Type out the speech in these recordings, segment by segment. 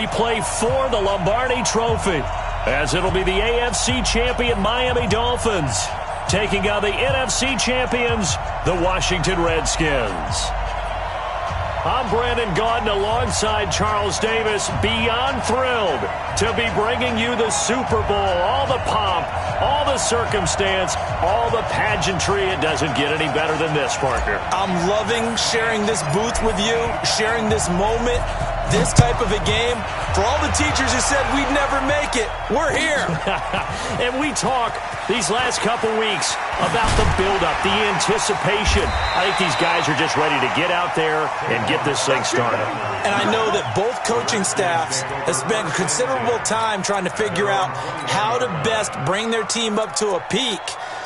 replay for the Lombardi Trophy, as it'll be the AFC champion Miami Dolphins taking on the NFC champions, the Washington Redskins. I'm Brandon Gaudin alongside Charles Davis, beyond thrilled to be bringing you the Super Bowl, all the pomp, all the circumstance, all the pageantry. It doesn't get any better than this, partner. I'm loving sharing this booth with you, sharing this moment, this type of a game. For all the teachers who said we'd never make it, we're here. And we talk these last couple weeks about the buildup, the anticipation. I think these guys are just ready to get out there and get this thing started. And I know that both coaching staffs have spent considerable time trying to figure out how to best bring their team up to a peak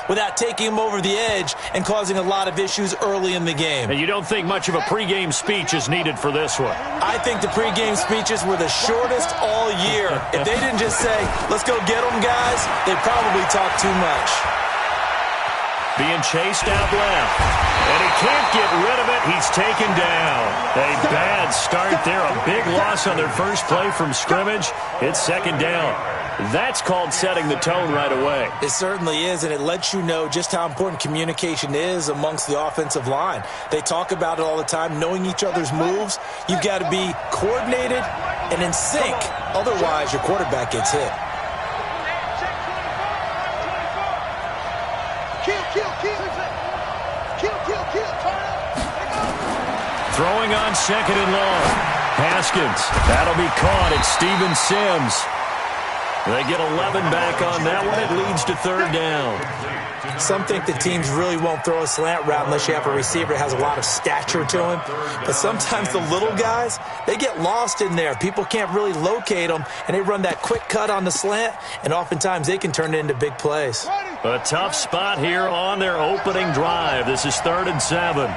without taking them over the edge and causing a lot of issues early in the game. And you don't think much of a pregame speech is needed for this one? I think the pregame speeches were the shortest all year. If they didn't just say, let's go get them, guys, they probably talked too much. Being chased out left, and he can't get rid of it. He's taken down. A bad start there, a big loss on their first play from scrimmage. It's second down. That's called setting the tone right away. It certainly is, and it lets you know just how important communication is amongst the offensive line. They talk about it all the time, knowing each other's moves. You've got to be coordinated and in sync. Otherwise, your quarterback gets hit. Throwing on second and long. Haskins. That'll be caught. It's Steven Sims. They get 11 back on that one. It leads to third down. Some think the teams really won't throw a slant route unless you have a receiver that has a lot of stature to him. But sometimes the little guys, they get lost in there. People can't really locate them, and they run that quick cut on the slant, and oftentimes they can turn it into big plays. A tough spot here on their opening drive. This is 3rd and 7.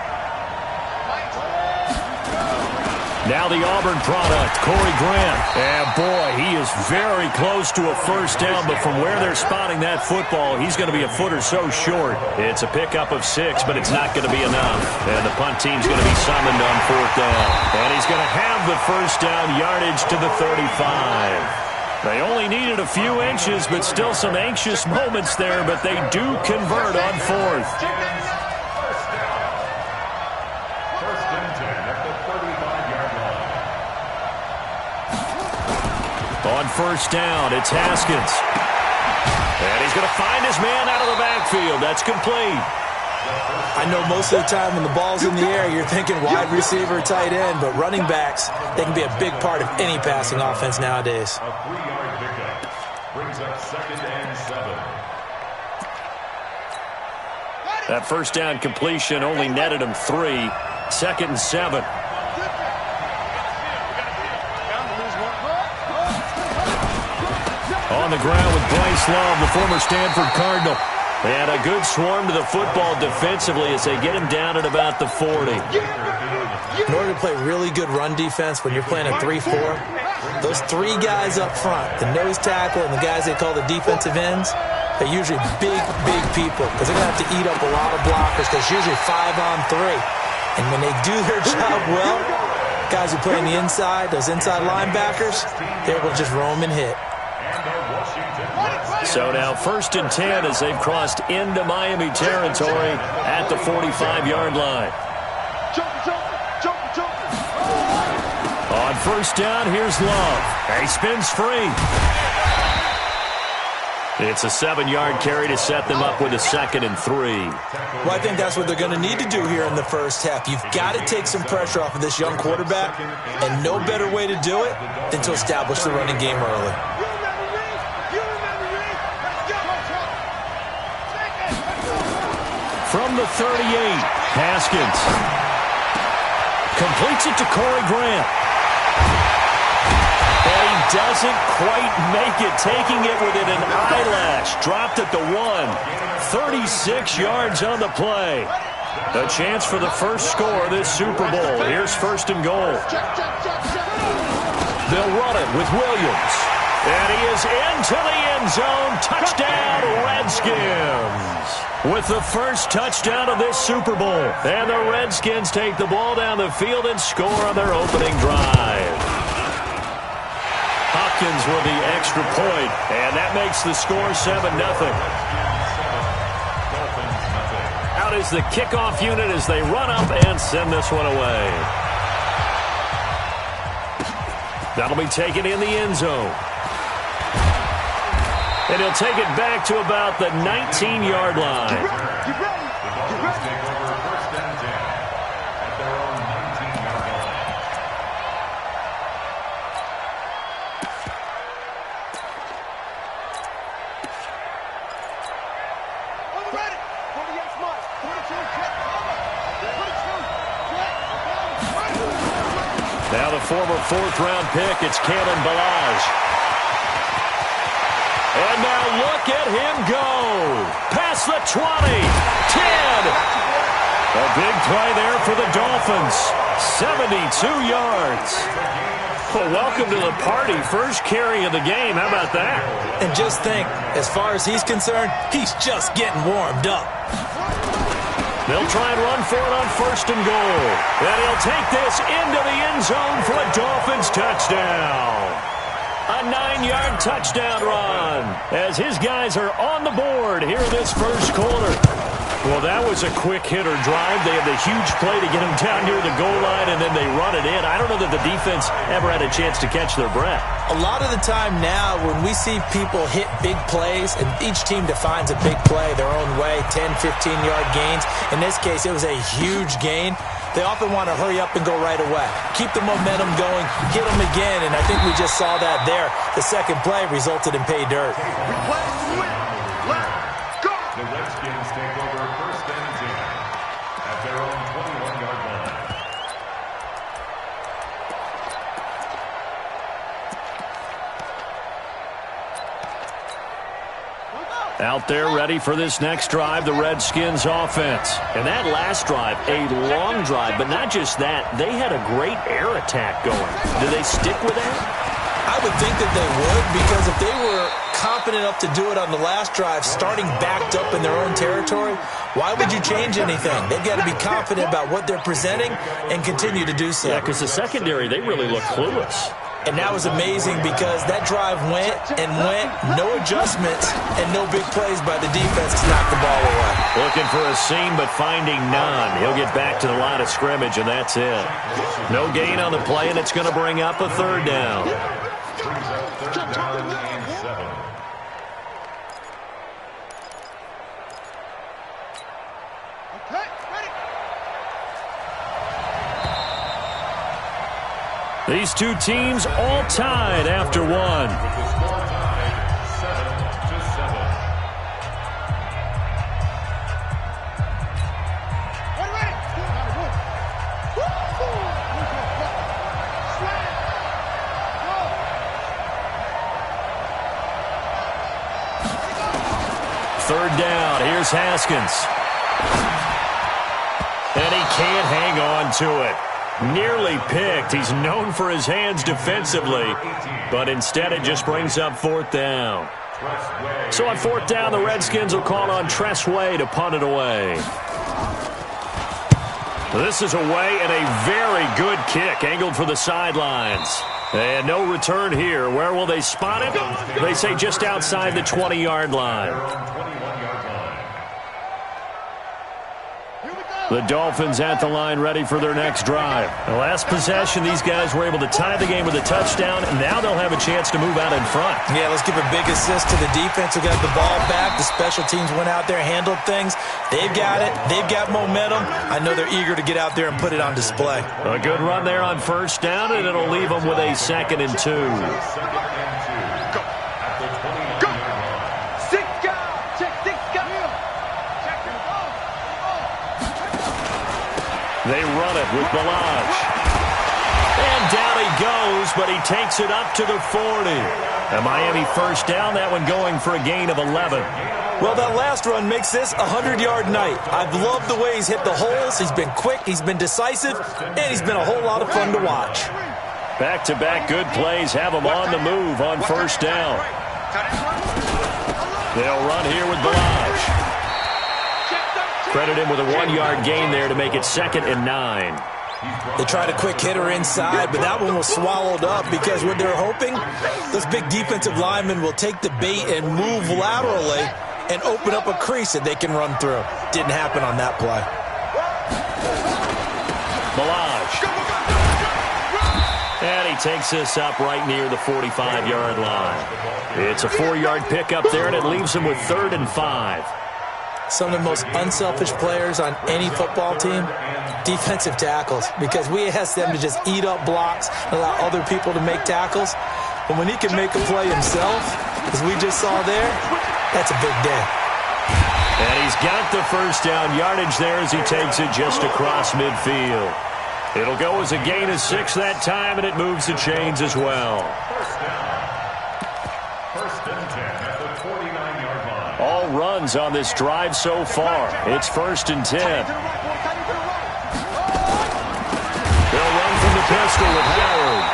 Now the Auburn product, Corey Grant. And boy, he is very close to a first down, but from where they're spotting that football, he's going to be a foot or so short. It's a pickup of 6, but it's not going to be enough. And the punt team's going to be summoned on 4th down. And he's going to have the first down yardage to the 35. They only needed a few inches, but still some anxious moments there, but they do convert on 4th. On first down, it's Haskins. And he's going to find his man out of the backfield. That's complete. I know most of the time when the ball's in the air, you're thinking wide receiver, tight end, but running backs, they can be a big part of any passing offense nowadays. A 3-yard pickup brings up 2nd and 7. That first down completion only netted him 3. 2nd and 7. On the ground with Bryce Love, the former Stanford Cardinal. And a good swarm to the football defensively as they get him down at about the 40. In order to play really good run defense when you're playing a 3-4, those 3 guys up front, the nose tackle and the guys they call the defensive ends, they're usually big people because they're going to have to eat up a lot of blockers because it's usually 5-on-3. And when they do their job well, guys who play on the inside, those inside linebackers, they're able to just roam and hit. So now 1st and 10 as they've crossed into Miami territory at the 45-yard line. On first down, here's Love. He spins free. It's a 7-yard carry to set them up with a 2nd and 3. Well, I think that's what they're going to need to do here in the first half. You've got to take some pressure off of this young quarterback, and no better way to do it than to establish the running game early. From the 38, Haskins completes it to Corey Grant. And he doesn't quite make it, taking it within an eyelash. Dropped at the 1. 36 yards on the play. A chance for the first score of this Super Bowl. Here's 1st and goal. They'll run it with Williams. And he is into the end zone. Touchdown, Redskins. With the first touchdown of this Super Bowl. And the Redskins take the ball down the field and score on their opening drive. Redskins with the extra point, and that makes the score 7-0. Out is the kickoff unit as they run up and send this one away. That'll be taken in the end zone. And he'll take it back to about the 19-yard line. Now the former fourth-round pick, it's Cannon Balaj. And now look at him go. Past the 20, 10. A big play there for the Dolphins. 72 yards. Well, welcome to the party. First carry of the game. How about that? And just think, as far as he's concerned, he's just getting warmed up. They'll try and run for it on first and goal. And he'll take this into the end zone for a Dolphins touchdown. A 9-yard touchdown run as his guys are on the board here in this first quarter. Well, that was a quick hitter drive. They had the huge play to get him down near the goal line, and then they run it in. I don't know that the defense ever had a chance to catch their breath. A lot of the time now when we see people hit big plays, and each team defines a big play their own way, 10, 15-yard gains. In this case, it was a huge gain. They often want to hurry up and go right away. Keep the momentum going, hit them again, and I think we just saw that there. The second play resulted in pay dirt. The Redskins take over first and 10 at their own 21-yard line. Out there ready for this next drive, the Redskins offense. And that last drive, a long drive, but not just that. They had a great air attack going. Do they stick with that? I would think that they would, because if they were confident enough to do it on the last drive, starting backed up in their own territory, why would you change anything? They've got to be confident about what they're presenting and continue to do so. Yeah, because the secondary, they really look clueless. And that was amazing because that drive went and went, no adjustments, and no big plays by the defense to knock the ball away. Looking for a seam, but finding none. He'll get back to the line of scrimmage, and that's it. No gain on the play, and it's going to bring up a third down. Brings up third down and 7. These two teams all tied after one. With the score tied 7-7. Third down. Here's Haskins. And he can't hang on to it. Nearly picked. He's known for his hands defensively, but instead it just brings up fourth down. So on fourth down, the Redskins will call on Tressway to punt it away. This is away and a very good kick, angled for the sidelines. And no return here. Where will they spot it? They say just outside the 20-yard line. The Dolphins at the line ready for their next drive. The last possession, these guys were able to tie the game with a touchdown, and now they'll have a chance to move out in front. Yeah, let's give a big assist to the defense who got the ball back. The special teams went out there, handled things. They've got it. They've got momentum. I know they're eager to get out there and put it on display. A good run there on first down, and it'll leave them with a 2nd and 2. They run it with Balaj. And down he goes, but he takes it up to the 40. A Miami first down, that one going for a gain of 11. Well, that last run makes this a 100-yard night. I've loved the way he's hit the holes. He's been quick, he's been decisive, and he's been a whole lot of fun to watch. Back-to-back good plays have him on the move on first down. They'll run here with Balaj. Credit him with a 1-yard gain there to make it 2nd and 9. They tried a quick hitter inside, but that one was swallowed up because what they're hoping, those big defensive linemen will take the bait and move laterally and open up a crease that they can run through. Didn't happen on that play. Balaj. And he takes this up right near the 45-yard line. It's a 4-yard pickup there, and it leaves him with 3rd and 5. Some of the most unselfish players on any football team, defensive tackles, because we ask them to just eat up blocks and allow other people to make tackles. But when he can make a play himself, as we just saw there, that's a big day. And he's got the first down yardage there as he takes it just across midfield. It'll go as a gain of 6 that time, and it moves the chains as well. First and 10 at the 49-yard line. All runs on this drive so far. It's 1st and 10. They'll run from the pistol with Howard.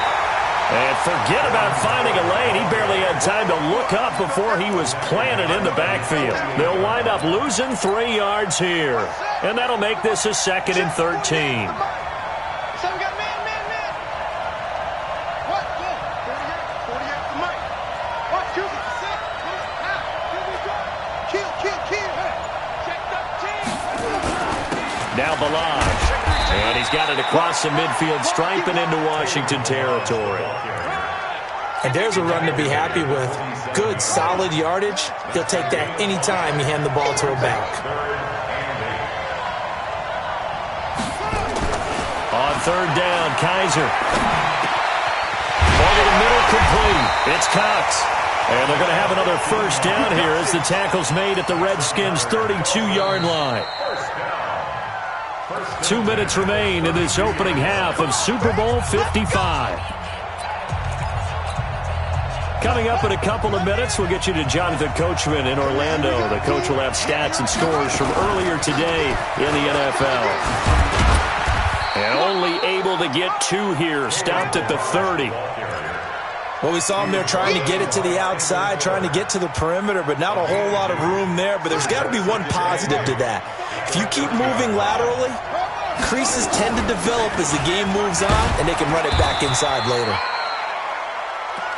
And forget about finding a lane. He barely had time to look up before he was planted in the backfield. They'll wind up losing 3 yards here. And that'll make this a 2nd and 13. Now Balaj. And he's got it across the midfield stripe and into Washington territory. And there's a run to be happy with. Good, solid yardage. He'll take that anytime you hand the ball to a back. On 3rd down, Kaiser. Over the middle, complete. It's Cox. And they're going to have another first down here as the tackle's made at the Redskins' 32-yard line. 2 minutes remain in this opening half of Super Bowl 55. Coming up in a couple of minutes, we'll get you to Jonathan Coachman in Orlando. The coach will have stats and scores from earlier today in the NFL. And only able to get 2 here, stopped at the 30. Well, we saw him there trying to get it to the outside, trying to get to the perimeter, but not a whole lot of room there. But there's got to be one positive to that. If you keep moving laterally, creases tend to develop as the game moves on, and they can run it back inside later.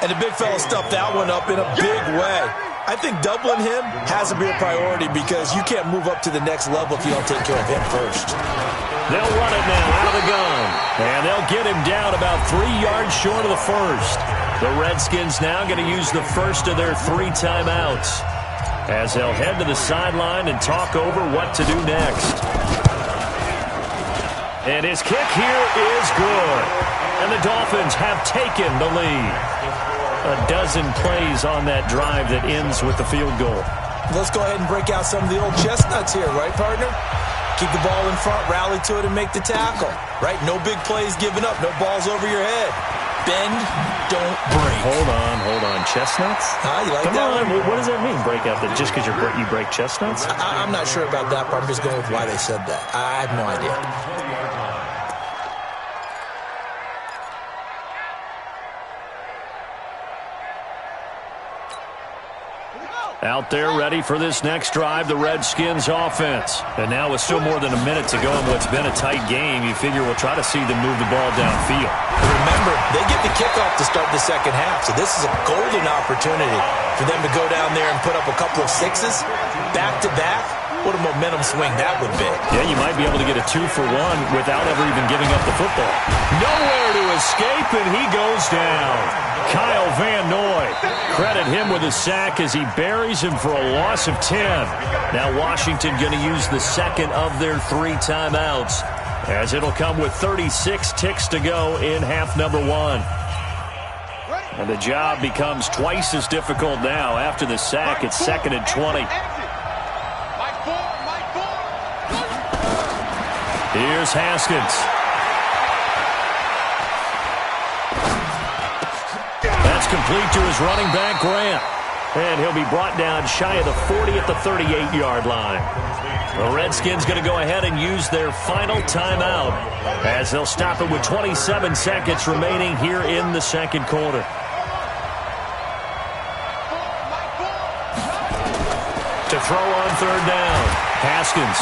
And the big fella stuffed that one up in a big way. I think doubling him has to be a priority because you can't move up to the next level if you don't take care of him first. They'll run it now out of the gun. And they'll get him down about 3 yards short of the first. The Redskins now going to use the first of their 3 timeouts as they'll head to the sideline and talk over what to do next. And his kick here is good. And the Dolphins have taken the lead. A dozen plays on that drive that ends with the field goal. Let's go ahead and break out some of the old chestnuts here, right, partner? Keep the ball in front, rally to it, and make the tackle. Right? No big plays given up. No balls over your head. Bend, don't break. Hold on. Chestnuts? You like Come that on. one? What does that mean, break out? That just because you break chestnuts? I'm not sure about that, but I'm just going with why they said that. I have no idea. Out there ready for this next drive, the Redskins offense. And now with still more than a minute to go in what's been a tight game, you figure we'll try to see them move the ball downfield. Remember, they get the kickoff to start the second half, so this is a golden opportunity for them to go down there and put up a couple of 6s back-to-back. What a momentum swing that would be. Yeah, you might be able to get a 2-for-1 without ever even giving up the football. Nowhere to escape, and he goes down. Kyle Van Noy. Credit him with a sack as he buries him for a loss of 10. Now Washington going to use the second of their 3 timeouts as it'll come with 36 ticks to go in half number 1. And the job becomes twice as difficult now after the sack. It's 2nd and 20. Here's Haskins. That's complete to his running back, Grant. And he'll be brought down shy of the 40 at the 38-yard line. The Redskins going to go ahead and use their final timeout as they'll stop it with 27 seconds remaining here in the second quarter. To throw on 3rd down. Haskins.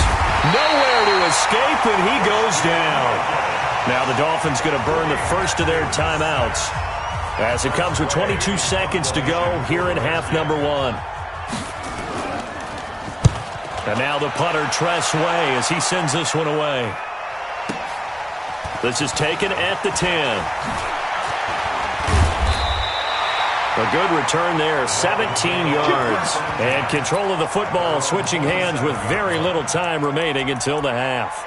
Nowhere to escape, and he goes down. Now the Dolphins going to burn the first of their timeouts as it comes with 22 seconds to go here in half number 1. And now the punter, Tress Way, as he sends this one away. This is taken at the 10. A good return there, 17 yards. And control of the football, switching hands with very little time remaining until the half.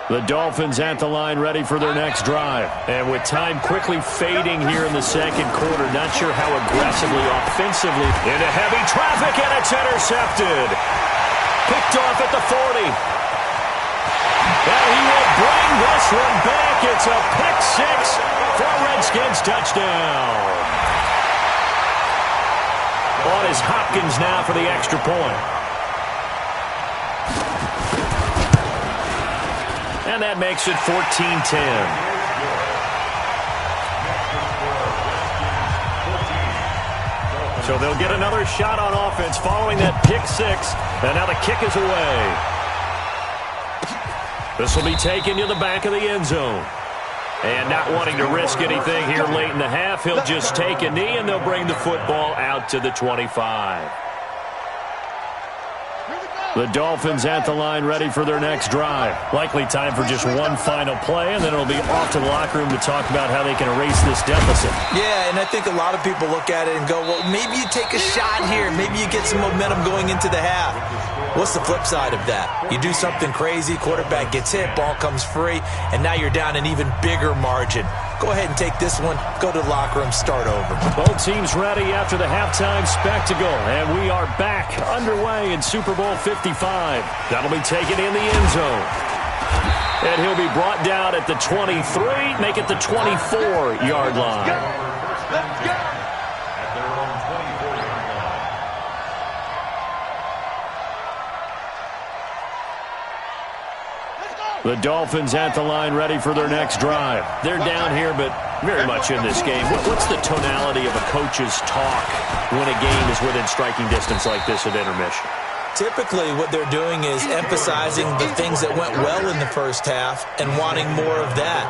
The Dolphins at the line ready for their next drive. And with time quickly fading here in the second quarter, not sure how aggressively, offensively. Into heavy traffic, and it's intercepted. Picked off at the 40. And he will bring this one back. It's a pick 6 for a Redskins touchdown. On is Hopkins now for the extra point. And that makes it 14-10. So they'll get another shot on offense following that pick 6. And now the kick is away. This will be taken to the back of the end zone. And not wanting to risk anything here late in the half, he'll just take a knee and they'll bring the football out to the 25. The Dolphins at the line ready for their next drive. Likely time for just one final play, and then it'll be off to the locker room to talk about how they can erase this deficit. Yeah, and I think a lot of people look at it and go, well, maybe you take a shot here. Maybe you get some momentum going into the half. What's the flip side of that? You do something crazy, quarterback gets hit, ball comes free, and now you're down an even bigger margin. Go ahead and take this one, go to the locker room, start over. Both teams ready after the halftime spectacle, and we are back underway in Super Bowl 55. That'll be taken in the end zone. And he'll be brought down at the 23, make it the 24-yard line. Let's go! At their own 24-yard line. The Dolphins at the line ready for their next drive. They're down here, but very much in this game. What's the tonality of a coach's talk when a game is within striking distance like this at intermission? Typically, what they're doing is emphasizing the things that went well in the first half and wanting more of that.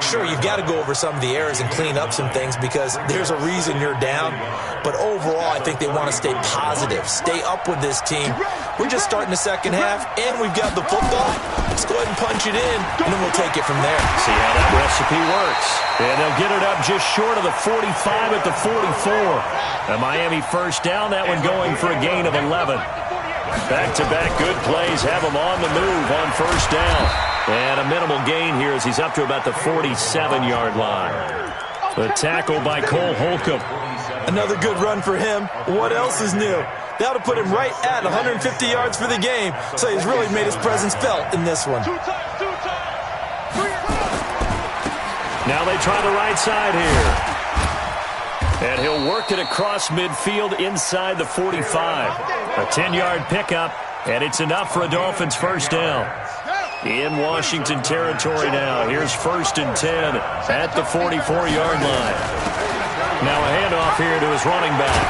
Sure, you've got to go over some of the errors and clean up some things because there's a reason you're down. But overall, I think they want to stay positive, stay up with this team. We're just starting the second half, and we've got the football. Let's go ahead and punch it in, and then we'll take it from there. See how that recipe works. And they'll get it up just short of the 45 at the 44. A Miami first down, that one going for a gain of 11. Back-to-back good plays have him on the move on first down. And a minimal gain here as he's up to about the 47-yard line. The tackle by Cole Holcomb. Another good run for him. What else is new? That'll put him right at 150 yards for the game. So he's really made his presence felt in this one. Now they try the right side here. And he'll work it across midfield inside the 45. A 10-yard pickup, and it's enough for a Dolphins first down. In Washington territory now. Here's 1st and 10 at the 44-yard line. Now a handoff here to his running back.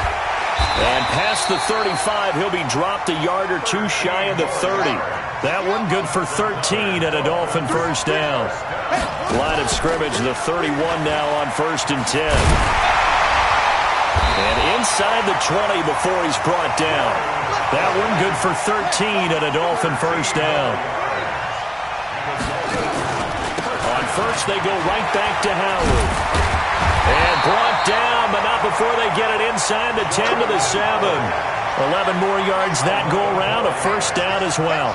And past the 35, he'll be dropped a yard or two shy of the 30. That one good for 13 at a Dolphin first down. Line of scrimmage, the 31 now on 1st and 10. And inside the 20 before he's brought down. That one good for 13 at a Dolphin first down. On first, they go right back to Howard. And brought down, but not before they get it inside the 10 to the 7. 11 more yards that go around, a first down as well.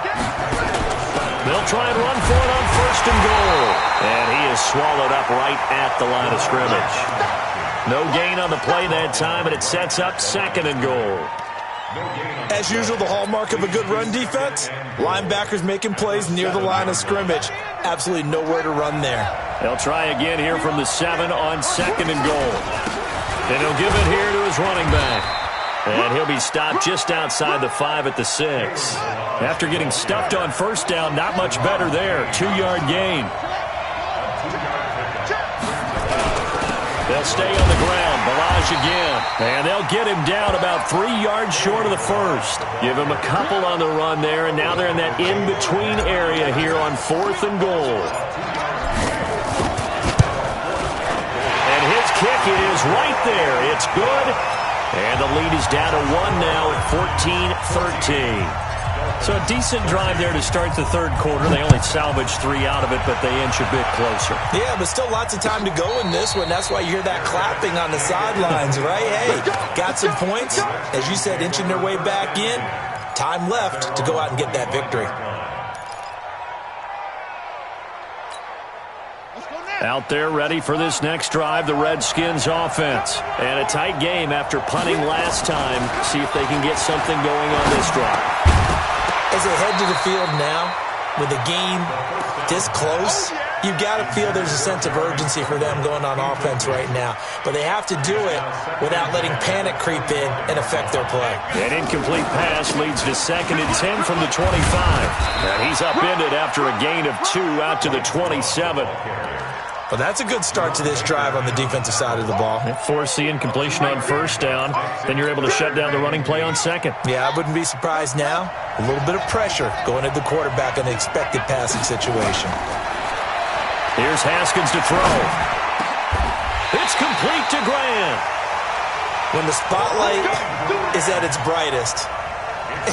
They'll try and run for it on 1st and goal. And he is swallowed up right at the line of scrimmage. No gain on the play that time, and it sets up 2nd and goal. As usual, the hallmark of a good run defense, linebackers making plays near the line of scrimmage. Absolutely nowhere to run there. They'll try again here from the 7 on 2nd and goal. And he'll give it here to his running back. And he'll be stopped just outside the 5 at the 6. After getting stuffed on first down, not much better there. 2-yard gain. They'll They'll stay on the ground. Balaj again. And they'll get him down about 3 yards short of the first. Give him a couple on the run there, and now they're in that in-between area here on 4th and goal. And his kick is right there. It's good. And the lead is down to 1 now at 14-13. So a decent drive there to start the third quarter. They only salvaged 3 out of it, but they inch a bit closer. Yeah, but still lots of time to go in this one. That's why you hear that clapping on the sidelines, right? Hey, got some points. As you said, inching their way back in. Time left to go out and get that victory. Out there ready for this next drive, the Redskins offense. And a tight game after punting last time. See if they can get something going on this drive. As they head to the field now, with the game this close, you've got to feel there's a sense of urgency for them going on offense right now. But they have to do it without letting panic creep in and affect their play. An incomplete pass leads to 2nd and 10 from the 25. And he's upended after a gain of 2 out to the 27. Well, that's a good start to this drive on the defensive side of the ball. Force the incompletion on 1st down. Then you're able to shut down the running play on 2nd. Yeah, I wouldn't be surprised now. A little bit of pressure going at the quarterback in the expected passing situation. Here's Haskins to throw. It's complete to Grant. When the spotlight is at its brightest,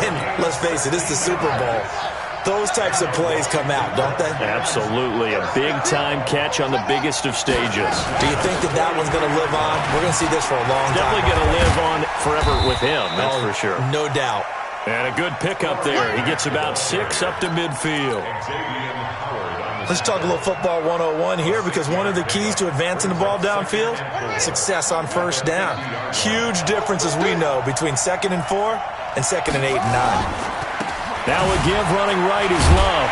and let's face it, it's the Super Bowl, those types of plays come out, don't they? Absolutely. A big-time catch on the biggest of stages. Do you think that one's going to live on? We're going to see this for a long time. Definitely going to live on forever with him, that's for sure. No doubt. And a good pickup there. He gets about 6 up to midfield. Let's talk a little football 101 here, because one of the keys to advancing the ball downfield, success on 1st down. Huge difference, as we know, between 2nd and 4 and 2nd and 8 and 9. Now a give running right is Love.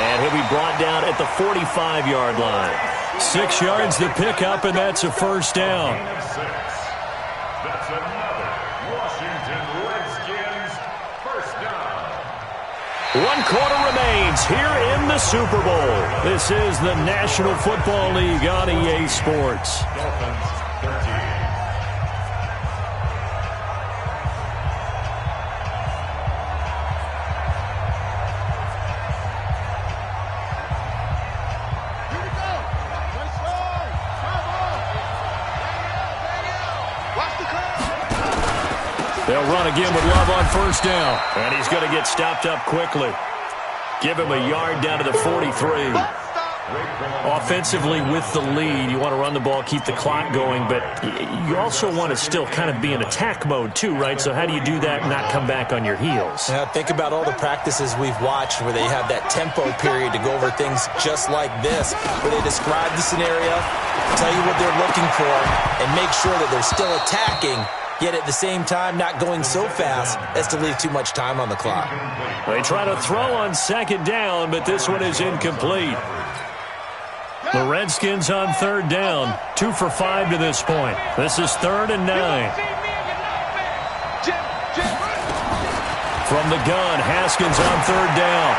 And he'll be brought down at the 45-yard line. 6 yards to pick up, and that's a 1st down. That's another Washington Redskins 1st down. 1 quarter remains here in the Super Bowl. This is the National Football League on EA Sports. Dolphins 13. They'll run again with Love on 1st down. And he's going to get stopped up quickly. Give him a yard down to the 43. Offensively with the lead, you want to run the ball, keep the clock going, but you also want to still kind of be in attack mode too, right? So how do you do that and not come back on your heels? Yeah, think about all the practices we've watched where they have that tempo period to go over things just like this, where they describe the scenario, tell you what they're looking for, and make sure that they're still attacking, yet at the same time not going so fast as to leave too much time on the clock. They try to throw on 2nd down, but this one is incomplete. The Redskins on 3rd down, 2 for 5 to this point. This is 3rd and 9. From the gun, Haskins on 3rd down.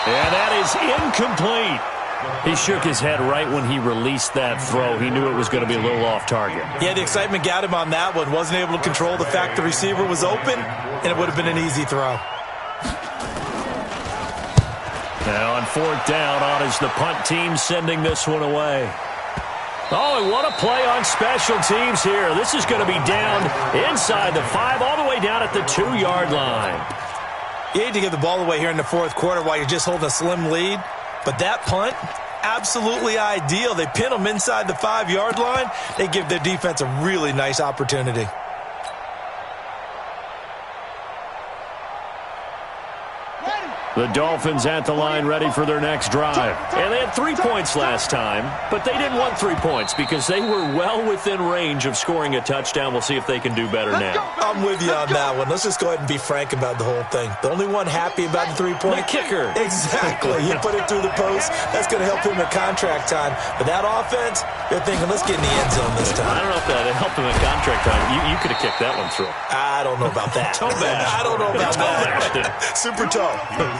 And that is incomplete. He shook his head right when he released that throw. He knew it was going to be a little off target. Yeah, the excitement got him on that one. Wasn't able to control the fact the receiver was open, and it would have been an easy throw. Now on 4th down, on is the punt team sending this one away. Oh, and what a play on special teams here. This is going to be down inside the 5, all the way down at the 2-yard line. You hate to give the ball away here in the 4th quarter while you're just holding a slim lead, but that punt, absolutely ideal. They pin them inside the 5-yard line. They give their defense a really nice opportunity. The Dolphins at the line ready for their next drive. And they had 3 points last time, but they didn't want 3 points because they were well within range of scoring a touchdown. We'll see if they can do better now. I'm with you on that one. Let's just go ahead and be frank about the whole thing. The only one happy about the 3-point? The kicker. Exactly. You put it through the post. That's going to help him at contract time. But that offense, they're thinking, let's get in the end zone this time. I don't know if that helped him at contract time. You could have kicked that one through. I don't know about that. I don't know about that. Super toe.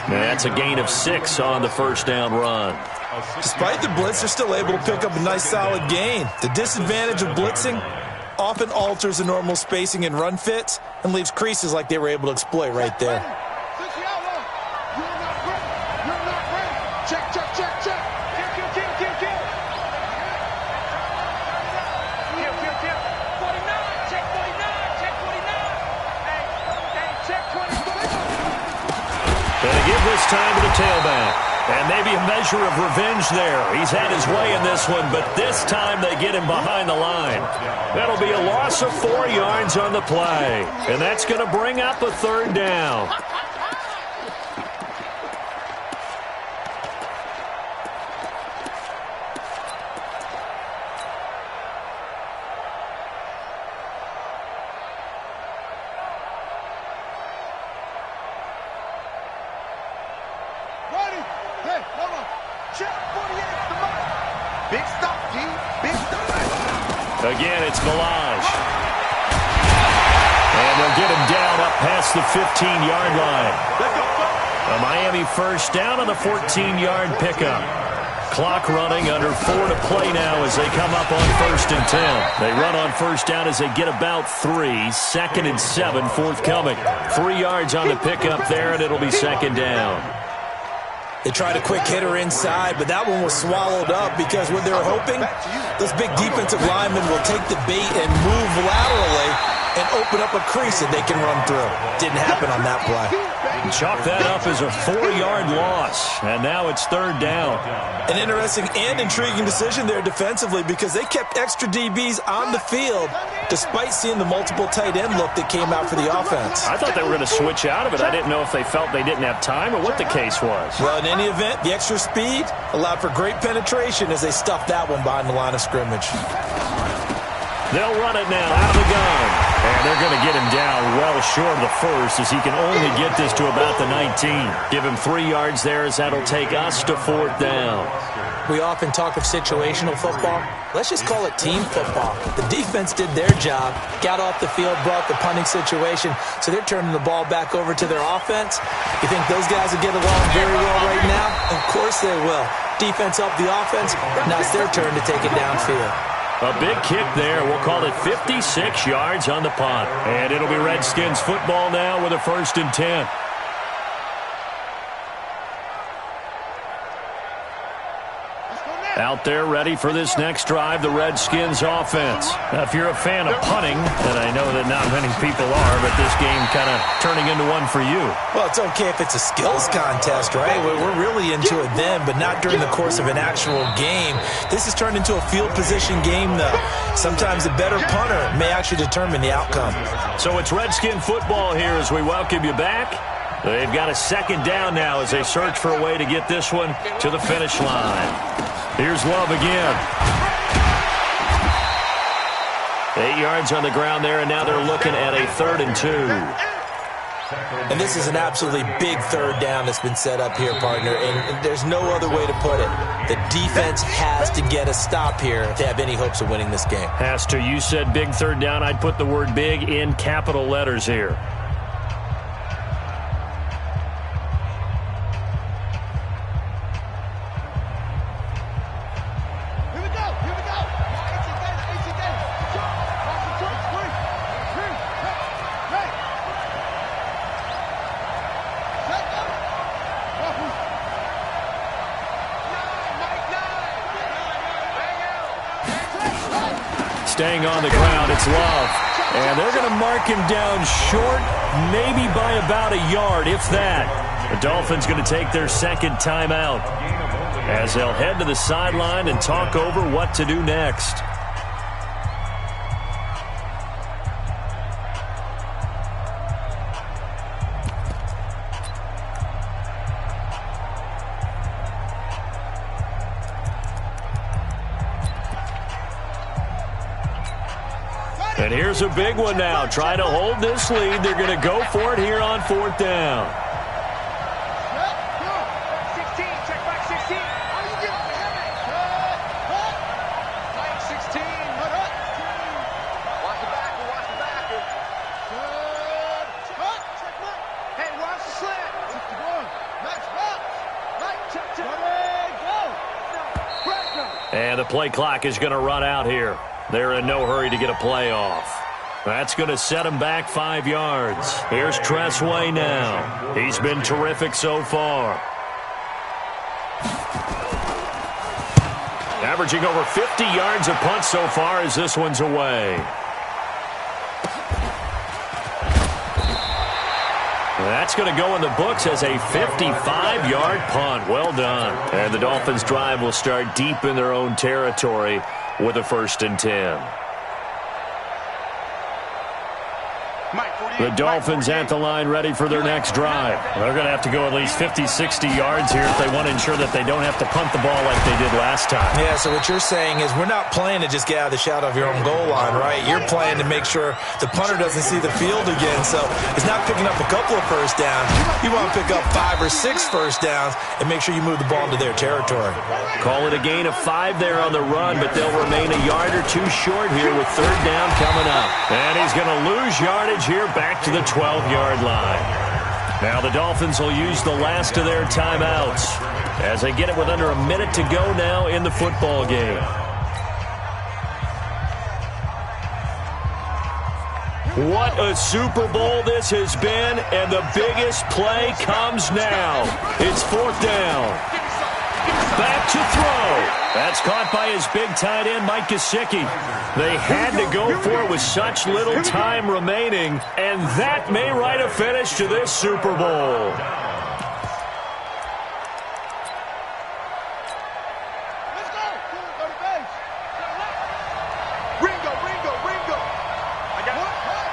That's a gain of 6 on the 1st down run. Despite the blitz, they're still able to pick up a nice solid gain. The disadvantage of blitzing often alters the normal spacing and run fits and leaves creases like they were able to exploit right there. Gonna give this time to the tailback. And maybe a measure of revenge there. He's had his way in this one, but this time they get him behind the line. That'll be a loss of 4 yards on the play. And that's going to bring up a third down. Again, it's Milage. And they'll get him down up past the 15-yard line. A Miami first down on the 14-yard pickup. Clock running under 4 to play now as they come up on 1st and 10. They run on first down as they get about 3. 2nd and 7 forthcoming. 3 yards on the pickup there, and it'll be 2nd down. They tried a quick hitter inside, but that one was swallowed up because what they were hoping, those big defensive linemen will take the bait and move laterally and open up a crease that they can run through. Didn't happen on that play. Chalk that up as a 4-yard loss, and now it's 3rd down. An interesting and intriguing decision there defensively because they kept extra DBs on the field despite seeing the multiple tight end look that came out for the offense. I thought they were going to switch out of it. I didn't know if they felt they didn't have time or what the case was. Well, in any event, the extra speed allowed for great penetration as they stuffed that one behind the line of scrimmage. They'll run it now out of the gun. And they're going to get him down well short of the first as he can only get this to about the 19. Give him 3 yards there as that'll take us to 4th down. We often talk of situational football. Let's just call it team football. The defense did their job, got off the field, brought the punting situation, so they're turning the ball back over to their offense. You think those guys will get along very well right now? Of course they will. Defense up the offense. Now it's their turn to take it downfield. A big kick there. We'll call it 56 yards on the punt. And it'll be Redskins football now with a 1st and 10. Out there ready for this next drive, the Redskins offense. Now, if you're a fan of punting, and I know that not many people are, but this game kind of turning into one for you. Well, it's okay if it's a skills contest, right? We're really into it then, but not during the course of an actual game. This has turned into a field position game, though. Sometimes the better punter may actually determine the outcome. So it's Redskin football here as we welcome you back. They've got a 2nd down now as they search for a way to get this one to the finish line. Here's Love again. 8 yards on the ground there, and now they're looking at a 3rd and 2. And this is an absolutely big 3rd down that's been set up here, partner, and there's no other way to put it. The defense has to get a stop here if they have any hopes of winning this game. Has to. You said big 3rd down. I'd put the word big in capital letters here. Staying on the ground, it's Love. And they're going to mark him down short, maybe by about a yard, if that. The Dolphins going to take their 2nd timeout as they'll head to the sideline and talk over what to do next. And here's a big one now. Trying to hold this lead. They're going to go for it here on 4th down. 16, check back 16. How you get flag 16. Watch the back, watch the back. Hey, watch the slant. Max box. Right, check. Go. And the play clock is going to run out here. They're in no hurry to get a play off. That's going to set him back 5 yards. Here's Tressway now. He's been terrific so far. Averaging over 50 yards a punt so far as this one's away. That's going to go in the books as a 55-yard punt. Well done. And the Dolphins' drive will start deep in their own territory with a 1st and 10. The Dolphins at the line ready for their next drive. They're going to have to go at least 50, 60 yards here if they want to ensure that they don't have to punt the ball like they did last time. Yeah, so what you're saying is we're not playing to just get out of the shadow of your own goal line, right? You're playing to make sure the punter doesn't see the field again. So it's not picking up a couple of first downs. You want to pick up 5 or 6 first downs and make sure you move the ball into their territory. Call it a gain of 5 there on the run, but they'll remain a yard or 2 short here with 3rd down coming up. And he's going to lose yardage here back to the 12-yard line. Now the Dolphins will use the last of their timeouts as they get it with under a minute to go now in the football game. What a Super Bowl this has been, and the biggest play comes now. It's 4th down. Back to throw. That's caught by his big tight end, Mike Gesicki. They had to go for it with such little time remaining, and that may write a finish to this Super Bowl. Let's go. Go to base. Ringo. I got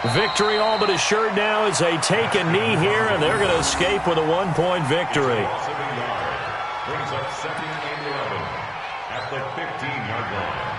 it. Victory all but assured now as they take a knee here, and they're going to escape with a 1-point victory. Brings up 2nd and 11 at the 15-yard line.